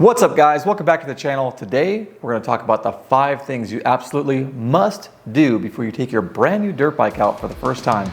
What's up guys, welcome back to the channel. Today we're going to talk about the 5 things you absolutely must do before you take your brand new dirt bike out for the first time.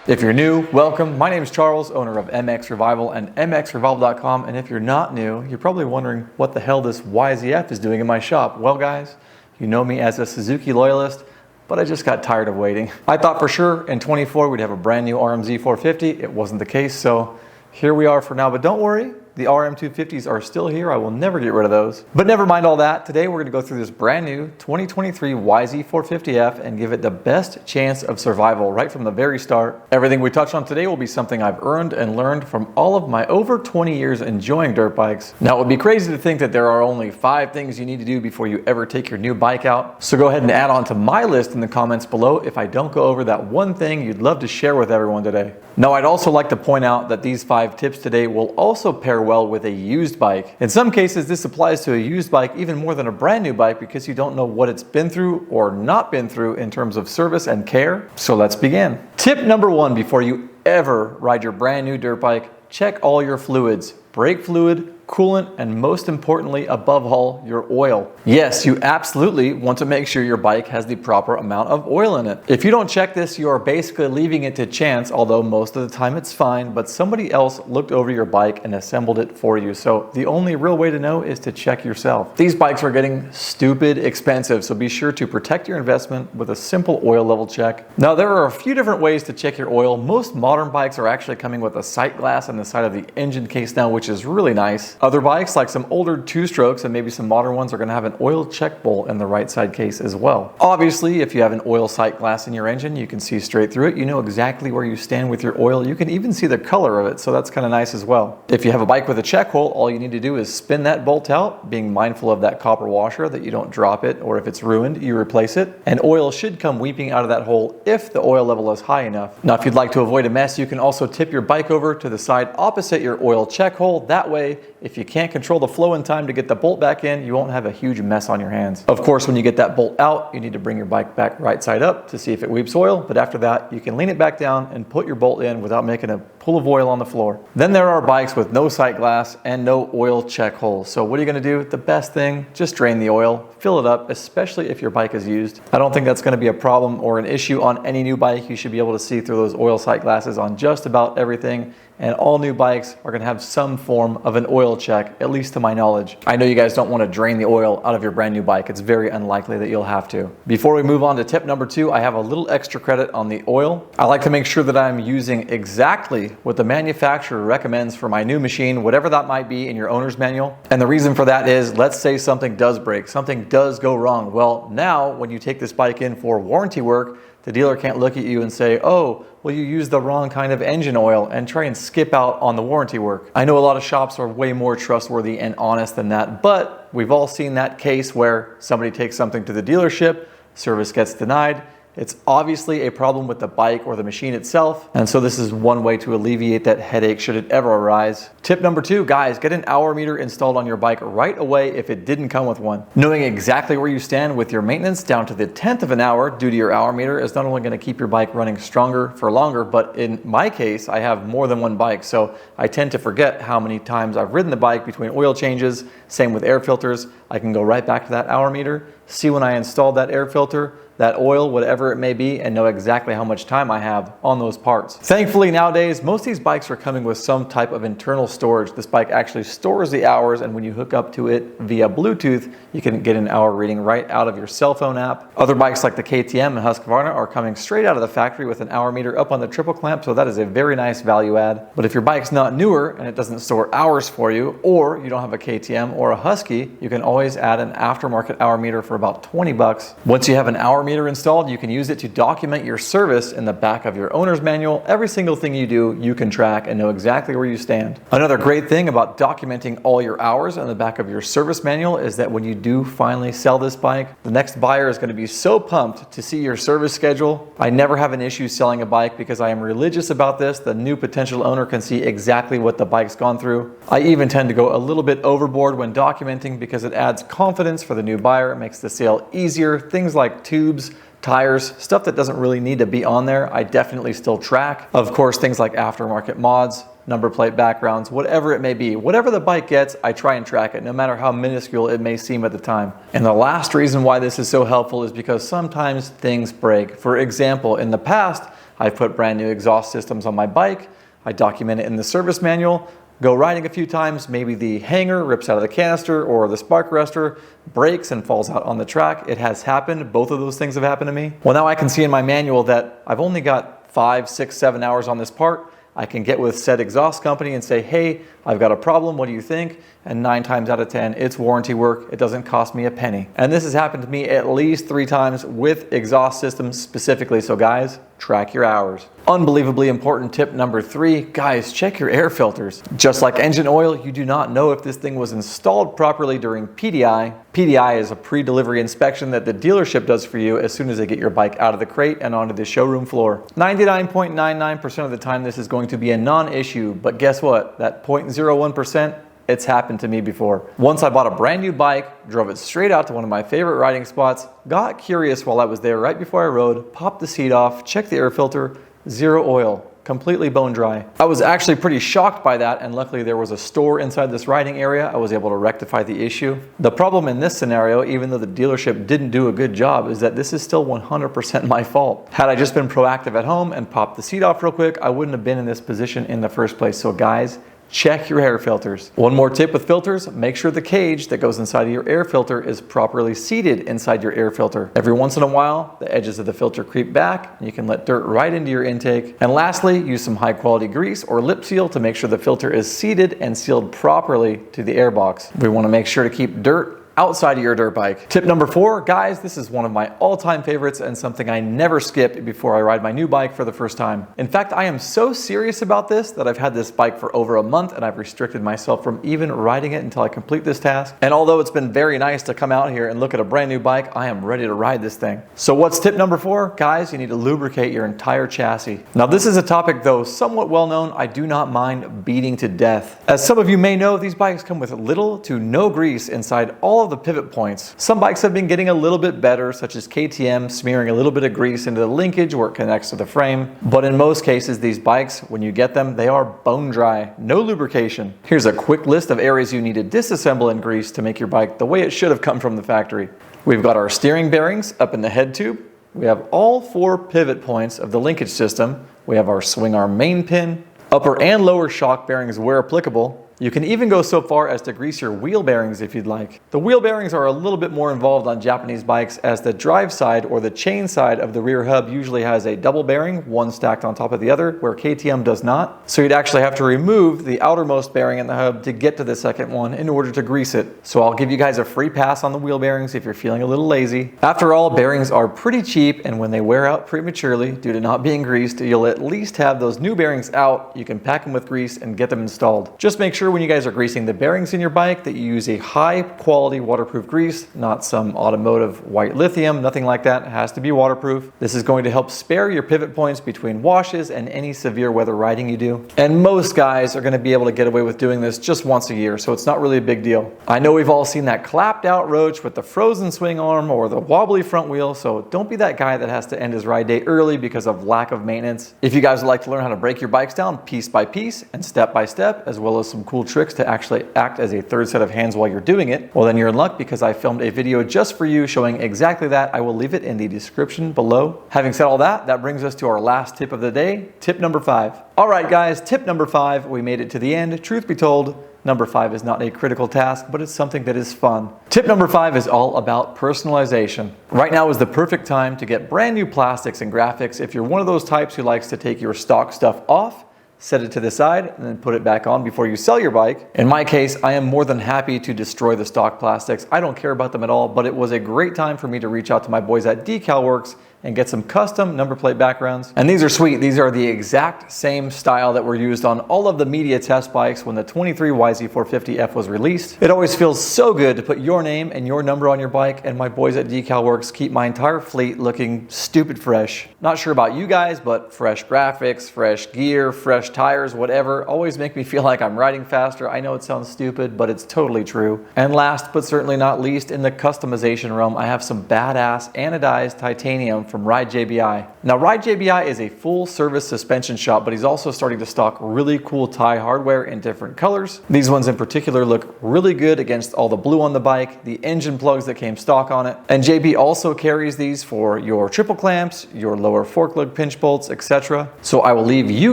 If you're new, welcome. My name is Charles, owner of MX Revival and mxrevival.com. And if you're not new, you're probably wondering what the hell this YZF is doing in my shop. Well guys, you know me as a Suzuki loyalist, but I just got tired of waiting. I thought for sure in 24 we'd have a brand new RMZ 450. It wasn't the case, so here we are for now. But don't worry, the RM250s are still here. I will never get rid of those. But never mind all that. Today we're going to go through this brand new 2023 YZ450F and give it the best chance of survival right from the very start. Everything we touch on today will be something I've earned and learned from all of my over 20 years enjoying dirt bikes. Now it would be crazy to think that there are only 5 things you need to do before you ever take your new bike out. So go ahead and add on to my list in the comments below if I don't go over that one thing you'd love to share with everyone today. Now I'd also like to point out that these 5 tips today will also pair well with a used bike. In some cases, this applies to a used bike even more than a brand new bike because you don't know what it's been through or not been through in terms of service and care. So let's begin. Tip number 1 before you ever ride your brand new dirt bike, check all your fluids, brake fluid, coolant, and most importantly, above all, your oil. Yes, you absolutely want to make sure your bike has the proper amount of oil in it. If you don't check this, you are basically leaving it to chance, although most of the time it's fine, but somebody else looked over your bike and assembled it for you. So the only real way to know is to check yourself. These bikes are getting stupid expensive, so be sure to protect your investment with a simple oil level check. Now, there are a few different ways to check your oil. Most modern bikes are actually coming with a sight glass on the side of the engine case now, which is really nice. Other bikes, like some older 2-strokes and maybe some modern ones, are going to have an oil check bowl in the right side case as well. Obviously, if you have an oil sight glass in your engine, you can see straight through it. You know exactly where you stand with your oil. You can even see the color of it, so that's kind of nice as well. If you have a bike with a check hole, all you need to do is spin that bolt out, being mindful of that copper washer that you don't drop it, or if it's ruined, you replace it. And oil should come weeping out of that hole if the oil level is high enough. Now, if you'd like to avoid a mess, you can also tip your bike over to the side opposite your oil check hole. That way, if you can't control the flow in time to get the bolt back in, you won't have a huge mess on your hands. Of course, when you get that bolt out, you need to bring your bike back right side up to see if it weeps oil, but after that, you can lean it back down and put your bolt in without making a pool of oil on the floor. Then there are bikes with no sight glass and no oil check holes. So what are you going to do? The best thing, just drain the oil, fill it up, especially if your bike is used. I don't think that's going to be a problem or an issue on any new bike. You should be able to see through those oil sight glasses on just about everything. And all new bikes are going to have some form of an oil check, at least to my knowledge. I know you guys don't want to drain the oil out of your brand new bike. It's very unlikely that you'll have to. Before we move on to tip number 2, I have a little extra credit on the oil. I like to make sure that I'm using exactly what the manufacturer recommends for my new machine, whatever that might be in your owner's manual. And the reason for that is, let's say something does break, something does go wrong. Well, now when you take this bike in for warranty work, the dealer can't look at you and say, oh, well, you used the wrong kind of engine oil, and try and skip out on the warranty work. I know a lot of shops are way more trustworthy and honest than that, but we've all seen that case where somebody takes something to the dealership, service gets denied. It's obviously a problem with the bike or the machine itself, and so this is one way to alleviate that headache should it ever arise. Tip number 2, guys, get an hour meter installed on your bike right away if it didn't come with one. Knowing exactly where you stand with your maintenance down to the 10th of an hour due to your hour meter is not only going to keep your bike running stronger for longer, but in my case, I have more than one bike, so I tend to forget how many times I've ridden the bike between oil changes. Same with air filters. I can go right back to that hour meter, see when I installed that air filter, that oil, whatever it may be, and know exactly how much time I have on those parts. Thankfully, nowadays, most of these bikes are coming with some type of internal storage. This bike actually stores the hours, and when you hook up to it via Bluetooth, you can get an hour reading right out of your cell phone app. Other bikes like the KTM and Husqvarna are coming straight out of the factory with an hour meter up on the triple clamp, so that is a very nice value add. But if your bike's not newer and it doesn't store hours for you, or you don't have a KTM or a Husky, you can always add an aftermarket hour meter for about 20 bucks. Once you have an hour meter meter installed, you can use it to document your service in the back of your owner's manual. Every single thing you do, you can track and know exactly where you stand. Another great thing about documenting all your hours on the back of your service manual is that when you do finally sell this bike, the next buyer is going to be so pumped to see your service schedule. I never have an issue selling a bike because I am religious about this. The new potential owner can see exactly what the bike's gone through. I even tend to go a little bit overboard when documenting because it adds confidence for the new buyer. It makes the sale easier. Things like tubes, tires, stuff that doesn't really need to be on there, I definitely still track. Of course, things like aftermarket mods, number plate backgrounds, whatever it may be. Whatever the bike gets, I try and track it, no matter how minuscule it may seem at the time. And the last reason why this is so helpful is because sometimes things break. For example, in the past, I've put brand new exhaust systems on my bike. I document it in the service manual. Go riding a few times, maybe the hanger rips out of the canister or the spark arrestor breaks and falls out on the track. It has happened. Both of those things have happened to me. Well, now I can see in my manual that I've only got 5, 6, 7 hours on this part. I can get with said exhaust company and say, hey, I've got a problem, what do you think? And 9 times out of 10, it's warranty work. It doesn't cost me a penny. And this has happened to me at least 3 times with exhaust systems specifically. So guys, track your hours. Unbelievably important tip number 3, guys, check your air filters. Just like engine oil, you do not know if this thing was installed properly during PDI. PDI is a pre-delivery inspection that the dealership does for you as soon as they get your bike out of the crate and onto the showroom floor. 99.99% of the time, this is going to be a non-issue, but guess what? That 0.01%, it's happened to me before. Once I bought a brand new bike, drove it straight out to one of my favorite riding spots, got curious while I was there right before I rode, popped the seat off, checked the air filter, 0 oil, completely bone dry. I was actually pretty shocked by that, and luckily there was a store inside this riding area. I was able to rectify the issue. The problem in this scenario, even though the dealership didn't do a good job, is that this is still 100% my fault. Had I just been proactive at home and popped the seat off real quick, I wouldn't have been in this position in the first place. So guys, check your air filters. One more tip with filters, make sure the cage that goes inside of your air filter is properly seated inside your air filter. Every once in a while, the edges of the filter creep back and you can let dirt right into your intake. And lastly, use some high quality grease or lip seal to make sure the filter is seated and sealed properly to the air box. We want to make sure to keep dirt outside of your dirt bike. Tip number 4, guys, this is one of my all-time favorites and something I never skip before I ride my new bike for the first time. In fact, I am so serious about this that I've had this bike for over a month and I've restricted myself from even riding it until I complete this task. And although it's been very nice to come out here and look at a brand new bike, I am ready to ride this thing. So what's tip number 4? Guys, you need to lubricate your entire chassis. Now this is a topic, though somewhat well known, I do not mind beating to death. As some of you may know, these bikes come with little to no grease inside all of the pivot points. Some bikes have been getting a little bit better, such as KTM smearing a little bit of grease into the linkage where it connects to the frame. But in most cases, these bikes, when you get them, they are bone dry, no lubrication. Here's a quick list of areas you need to disassemble and grease to make your bike the way it should have come from the factory. We've got our steering bearings up in the head tube. We have all 4 pivot points of the linkage system. We have our swing arm main pin, upper and lower shock bearings where applicable. You can even go so far as to grease your wheel bearings if you'd like. The wheel bearings are a little bit more involved on Japanese bikes, as the drive side or the chain side of the rear hub usually has a double bearing, one stacked on top of the other, where KTM does not. So you'd actually have to remove the outermost bearing in the hub to get to the second one in order to grease it. So I'll give you guys a free pass on the wheel bearings if you're feeling a little lazy. After all, bearings are pretty cheap, and when they wear out prematurely due to not being greased, you'll at least have those new bearings out. You can pack them with grease and get them installed. Just make sure when you guys are greasing the bearings in your bike that you use a high quality waterproof grease, not some automotive white lithium, nothing like that. It has to be waterproof. This is going to help spare your pivot points between washes and any severe weather riding you do. And most guys are going to be able to get away with doing this just once a year, so it's not really a big deal. I know we've all seen that clapped out roach with the frozen swing arm or the wobbly front wheel, so don't be that guy that has to end his ride day early because of lack of maintenance. If you guys would like to learn how to break your bikes down piece by piece and step by step, as well as some cool tricks to actually act as a third set of hands while you're doing it, well then you're in luck, because I filmed a video just for you showing exactly that. I will leave it in the description below. Having said all that, that brings us to our last tip of the day, tip number 5. All right guys, tip number 5, we made it to the end. Truth be told, number 5 is not a critical task, but it's something that is fun. Tip number 5 is all about personalization. Right now is the perfect time to get brand new plastics and graphics if you're one of those types who likes to take your stock stuff off, set it to the side, and then put it back on before you sell your bike. In my case, I am more than happy to destroy the stock plastics. I don't care about them at all, but it was a great time for me to reach out to my boys at Decal Works and get some custom number plate backgrounds. And these are sweet. These are the exact same style that were used on all of the media test bikes when the 23 YZ450F was released. It always feels so good to put your name and your number on your bike, and my boys at Decal Works keep my entire fleet looking stupid fresh. Not sure about you guys, but fresh graphics, fresh gear, fresh tires, whatever, always make me feel like I'm riding faster. I know it sounds stupid, but it's totally true. And last but certainly not least, in the customization realm, I have some badass anodized titanium from Ride JBI. Now, Ride JBI is a full service suspension shop, but he's also starting to stock really cool tie hardware in different colors. These ones in particular look really good against all the blue on the bike, the engine plugs that came stock on it. And JB also carries these for your triple clamps, your lower fork lug pinch bolts, etc. So I will leave you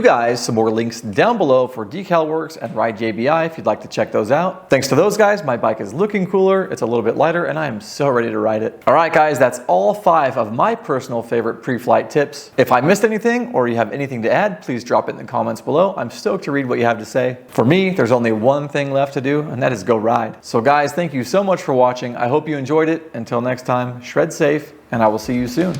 guys some more links down below for Decal Works and Ride JBI if you'd like to check those out. Thanks to those guys, my bike is looking cooler, it's a little bit lighter, and I am so ready to ride it. All right, guys, that's all 5 of my personal favorite pre-flight tips. If I missed anything or you have anything to add, please drop it in the comments below. I'm stoked to read what you have to say. For me, there's only one thing left to do, and that is go ride. So guys, thank you so much for watching. I hope you enjoyed it. Until next time, shred safe, and I will see you soon.